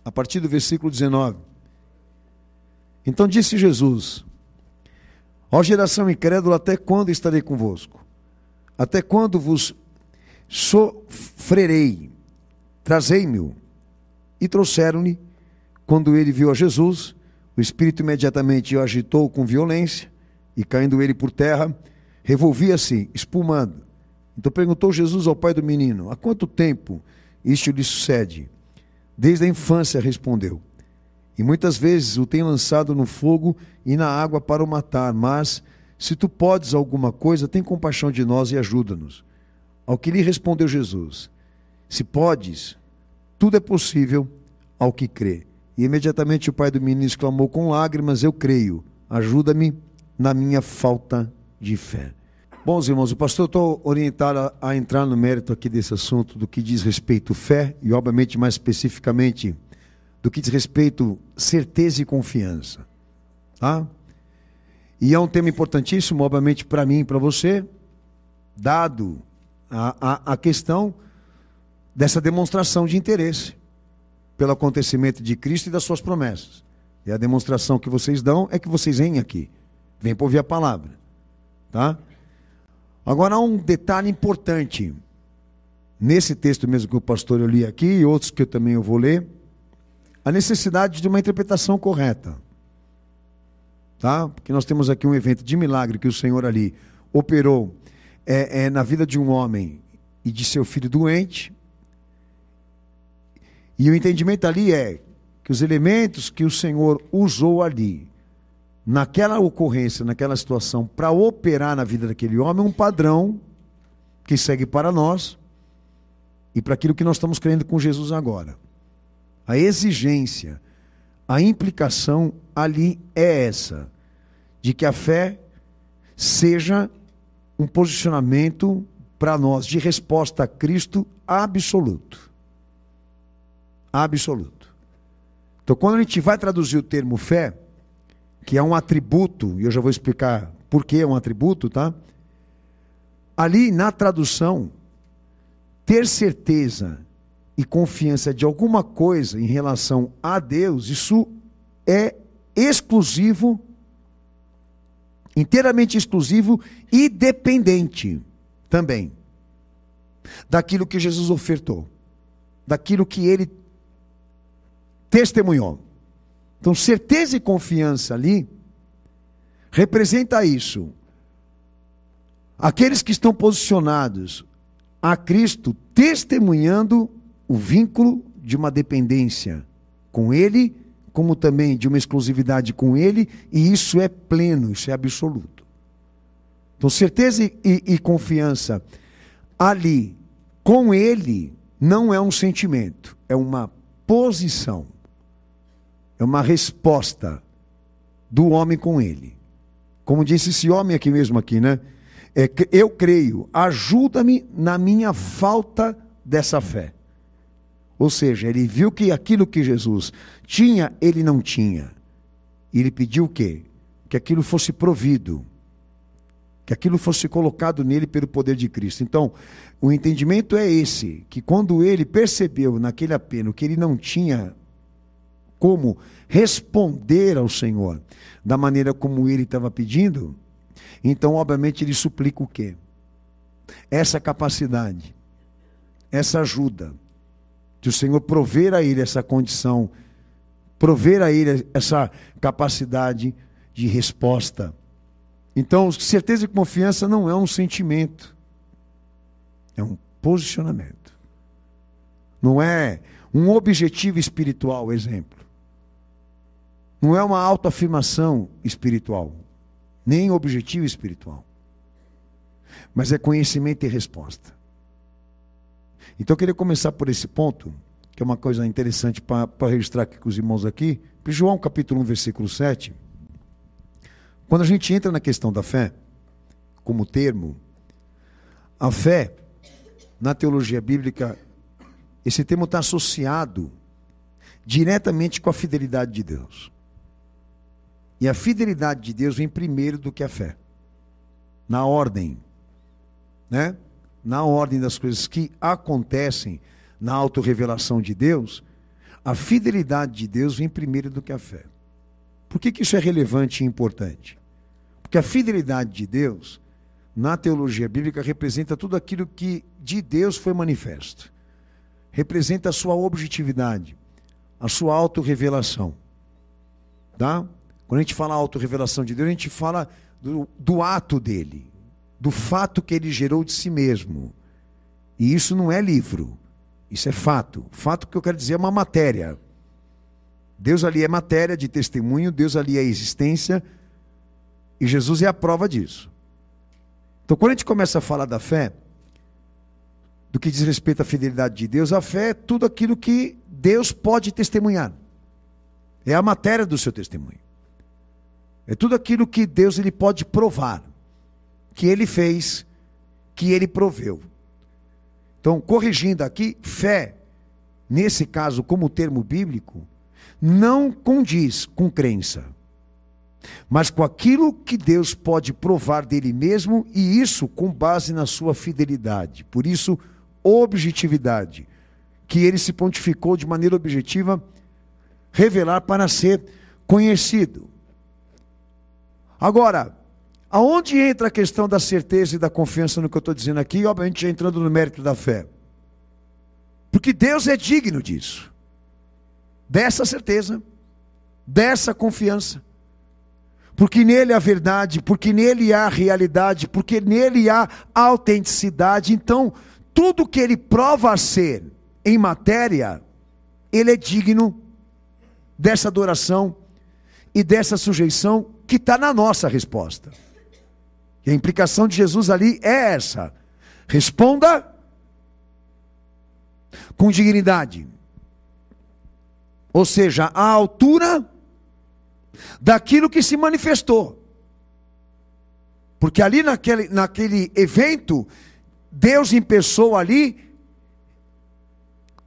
a partir do versículo 19. Então disse Jesus: ó geração incrédula, até quando estarei convosco? Até quando vos sofrerei? Trazei-me-o. E trouxeram-lhe. Quando ele viu a Jesus, o espírito imediatamente o agitou com violência, e caindo ele por terra, revolvia-se, espumando. Então perguntou Jesus ao pai do menino: há quanto tempo isto lhe sucede? Desde a infância, respondeu. E muitas vezes o tem lançado no fogo e na água para o matar. Mas, se tu podes alguma coisa, tem compaixão de nós e ajuda-nos. Ao que lhe respondeu Jesus: se podes, tudo é possível ao que crê. E imediatamente o pai do menino exclamou com lágrimas: eu creio, ajuda-me na minha falta de fé. Bons irmãos, o pastor estou orientado a entrar no mérito aqui desse assunto, do que diz respeito à fé, e obviamente mais especificamente do que diz respeito à certeza e confiança. Tá? E é um tema importantíssimo, obviamente, para mim e para você, dado a questão dessa demonstração de interesse pelo acontecimento de Cristo e das suas promessas. E a demonstração que vocês dão é que vocês vêm aqui, vêm para ouvir a palavra. Tá? Agora há um detalhe importante, nesse texto mesmo que o pastor eu li aqui, e outros que eu também vou ler, a necessidade de uma interpretação correta. Tá? Porque nós temos aqui um evento de milagre que o Senhor ali operou na vida de um homem e de seu filho doente. E o entendimento ali é que os elementos que o Senhor usou ali, naquela ocorrência, naquela situação, para operar na vida daquele homem, um padrão que segue para nós e para aquilo que nós estamos crendo com Jesus agora. A exigência, a implicação ali é essa, de que a fé seja um posicionamento para nós de resposta a Cristo absoluto. Absoluto. Então, quando a gente vai traduzir o termo fé, que é um atributo, e eu já vou explicar por que é um atributo, tá? Ali na tradução, ter certeza e confiança de alguma coisa em relação a Deus, isso é exclusivo, inteiramente exclusivo e dependente também daquilo que Jesus ofertou, daquilo que ele testemunhou. Então, certeza e confiança ali representa isso. Aqueles que estão posicionados a Cristo, testemunhando o vínculo de uma dependência com Ele, como também de uma exclusividade com Ele, e isso é pleno, isso é absoluto. Então, certeza e confiança ali com Ele não é um sentimento, é uma posição. É uma resposta do homem com ele. Como disse esse homem aqui mesmo, né? Eu creio, ajuda-me na minha falta dessa fé. Ou seja, ele viu que aquilo que Jesus tinha, ele não tinha. E ele pediu o quê? Que aquilo fosse provido. Que aquilo fosse colocado nele pelo poder de Cristo. Então, o entendimento é esse, que quando ele percebeu naquele apelo que ele não tinha como responder ao Senhor da maneira como ele estava pedindo, então obviamente ele suplica o quê? Essa capacidade, essa ajuda, de o Senhor prover a ele essa condição, prover a ele essa capacidade de resposta. Então, certeza e confiança não é um sentimento, é um posicionamento. Não é um objetivo espiritual, exemplo. Não é uma autoafirmação espiritual, nem objetivo espiritual. Mas é conhecimento e resposta. Então eu queria começar por esse ponto, que é uma coisa interessante para registrar aqui com os irmãos aqui. João capítulo 1, versículo 7. Quando a gente entra na questão da fé, como termo, a fé, na teologia bíblica, esse termo está associado diretamente com a fidelidade de Deus. E a fidelidade de Deus vem primeiro do que a fé. Na ordem, né? Na ordem das coisas que acontecem na autorrevelação de Deus, A fidelidade de Deus vem primeiro do que a fé. Por que isso é relevante e importante? Porque a fidelidade de Deus, na teologia bíblica, representa tudo aquilo que de Deus foi manifesto. Representa a sua objetividade, a sua autorrevelação. Tá? Quando a gente fala autorrevelação de Deus, a gente fala do ato dele, do fato que ele gerou de si mesmo. E isso não é livro, isso é fato. Fato que eu quero dizer é uma matéria. Deus ali é matéria de testemunho, Deus ali é existência, e Jesus é a prova disso. Então, quando a gente começa a falar da fé, do que diz respeito à fidelidade de Deus, a fé é tudo aquilo que Deus pode testemunhar. É a matéria do seu testemunho. É tudo aquilo que Deus ele pode provar, que ele fez, que ele proveu. Então, corrigindo aqui, fé, nesse caso, como termo bíblico, não condiz com crença, mas com aquilo que Deus pode provar dele mesmo, e isso com base na sua fidelidade. Por isso, objetividade, que ele se pontificou de maneira objetiva, revelar para ser conhecido. Agora, aonde entra a questão da certeza e da confiança no que eu estou dizendo aqui, obviamente já entrando no mérito da fé. Porque Deus é digno disso. Dessa certeza, dessa confiança. Porque nele há verdade, porque nele há realidade, porque nele há autenticidade. Então, tudo que ele prova ser em matéria, ele é digno dessa adoração e dessa sujeição que está na nossa resposta. E a implicação de Jesus ali é essa: responda com dignidade, ou seja, à altura daquilo que se manifestou. Porque ali naquele evento, Deus em pessoa ali,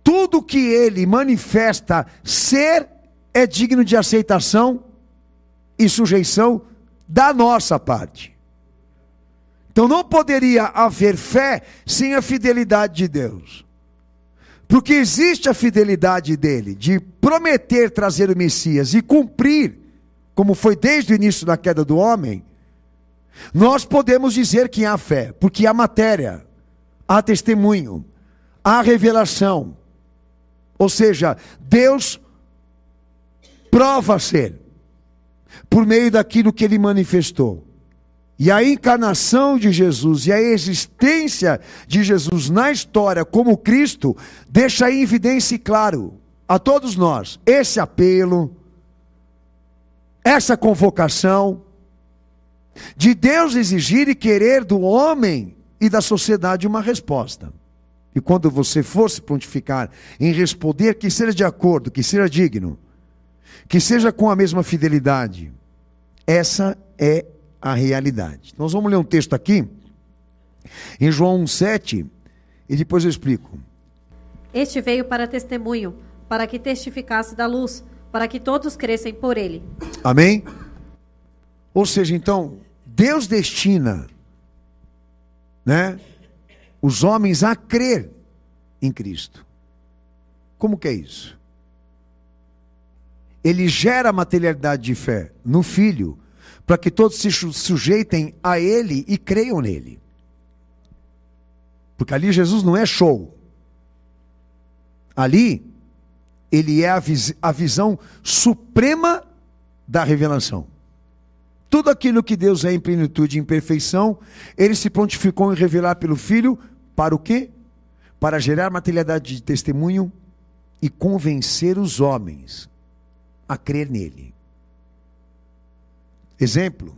tudo que ele manifesta ser é digno de aceitação e sujeição da nossa parte. Então não poderia haver fé sem a fidelidade de Deus. Porque existe a fidelidade dele, de prometer trazer o Messias e cumprir, como foi desde o início da queda do homem. Nós podemos dizer que há fé, porque há matéria, há testemunho, há revelação. Ou seja, Deus prova ser, por meio daquilo que ele manifestou. E a encarnação de Jesus e a existência de Jesus na história como Cristo deixa em evidência e claro a todos nós esse apelo, essa convocação de Deus exigir e querer do homem e da sociedade uma resposta. E quando você for se pontificar em responder, que seja de acordo, que seja digno, que seja com a mesma fidelidade. Essa é a realidade. Então, nós vamos ler um texto aqui, em João 1,7, e depois eu explico. Este veio para testemunho, para que testificasse da luz, para que todos crescem por ele. Amém? Ou seja, então, Deus destina, né, os homens a crer em Cristo. Como que é isso? Ele gera a materialidade de fé no Filho, para que todos se sujeitem a Ele e creiam nele. Porque ali Jesus não é show. Ali, Ele é a visão suprema da revelação. Tudo aquilo que Deus é em plenitude e em perfeição, Ele se prontificou em revelar pelo Filho, para o quê? Para gerar materialidade de testemunho e convencer os homens a crer nele. Exemplo,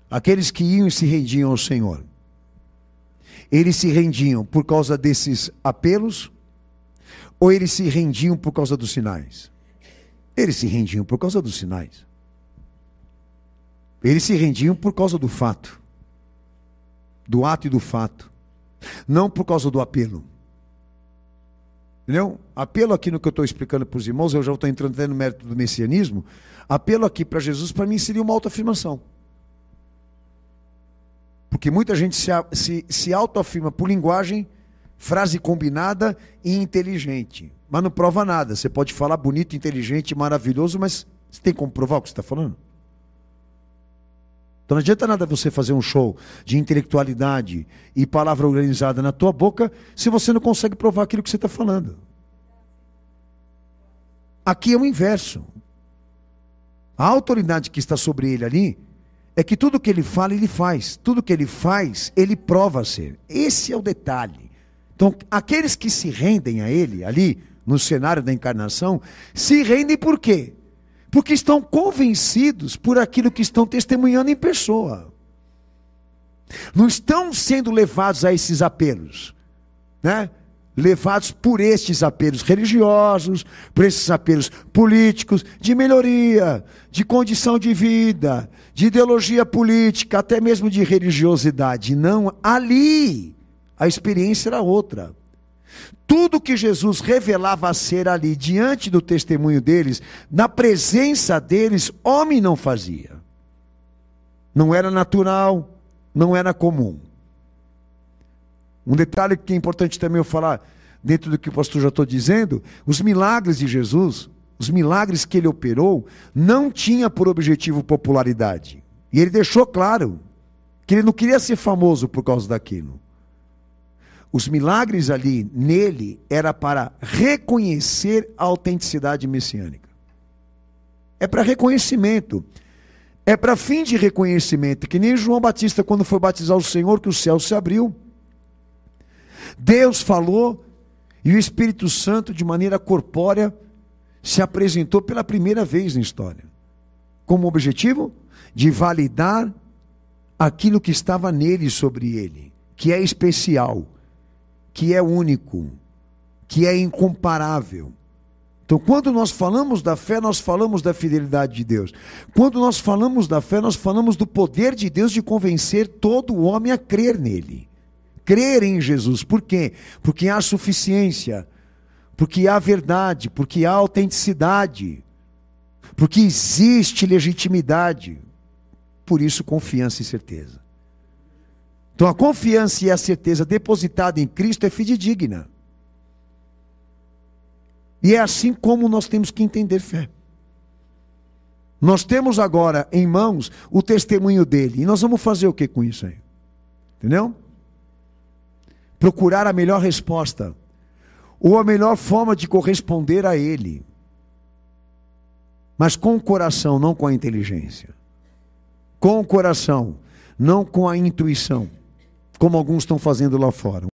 aqueles que iam e se rendiam ao Senhor, eles se rendiam por causa desses apelos, ou eles se rendiam por causa dos sinais? Eles se rendiam por causa dos sinais. Eles se rendiam por causa do fato, do ato e do fato, não por causa do apelo. Entendeu? Apelo aqui no que eu estou explicando para os irmãos, eu já estou entrando até no mérito do messianismo. Apelo aqui para Jesus, para mim, seria uma autoafirmação. Porque muita gente se autoafirma por linguagem, frase combinada e inteligente. mas não prova nada. Você pode falar bonito, inteligente, maravilhoso, mas você tem como provar o que você está falando? Então não adianta nada você fazer um show de intelectualidade e palavra organizada na tua boca se você não consegue provar aquilo que você está falando. Aqui é o inverso. A autoridade que está sobre ele ali é que tudo que ele fala, ele faz. Tudo que ele faz, ele prova ser. Esse é o detalhe. Então, aqueles que se rendem a ele, ali, no cenário da encarnação, se rendem por quê? Porque estão convencidos por aquilo que estão testemunhando em pessoa. Não estão sendo levados a esses apelos, né? Levados por estes apelos religiosos, por esses apelos políticos, de melhoria, de condição de vida, de ideologia política, até mesmo de religiosidade. Não, ali a experiência era outra. Tudo que Jesus revelava a ser ali, diante do testemunho deles, na presença deles, homem não fazia. Não era natural, não era comum. Um detalhe que é importante também eu falar, dentro do que o pastor já estou dizendo, os milagres de Jesus, os milagres que ele operou, não tinha por objetivo popularidade. E ele deixou claro que ele não queria ser famoso por causa daquilo. Os milagres ali, nele, era para reconhecer a autenticidade messiânica. É para reconhecimento. É para fim de reconhecimento. Que nem João Batista, quando foi batizar o Senhor, que o céu se abriu. Deus falou e o Espírito Santo, de maneira corpórea, se apresentou pela primeira vez na história. Como objetivo? De validar aquilo que estava nele sobre ele. Que é especial. Que é único, que é incomparável. Então, quando nós falamos da fé, nós falamos da fidelidade de Deus. Quando nós falamos da fé, nós falamos do poder de Deus de convencer todo o homem a crer nele. Crer em Jesus. Por quê? Porque há suficiência, porque há verdade, porque há autenticidade, porque existe legitimidade. Por isso, confiança e certeza. Então a confiança e a certeza depositada em Cristo é fidedigna. E é assim como nós temos que entender fé. Nós temos agora em mãos o testemunho dele. E nós vamos fazer o que com isso aí? Entendeu? Procurar a melhor resposta. Ou a melhor forma de corresponder a ele. Mas com o coração, não com a inteligência. Com o coração, não com a intuição. Como alguns estão fazendo lá fora.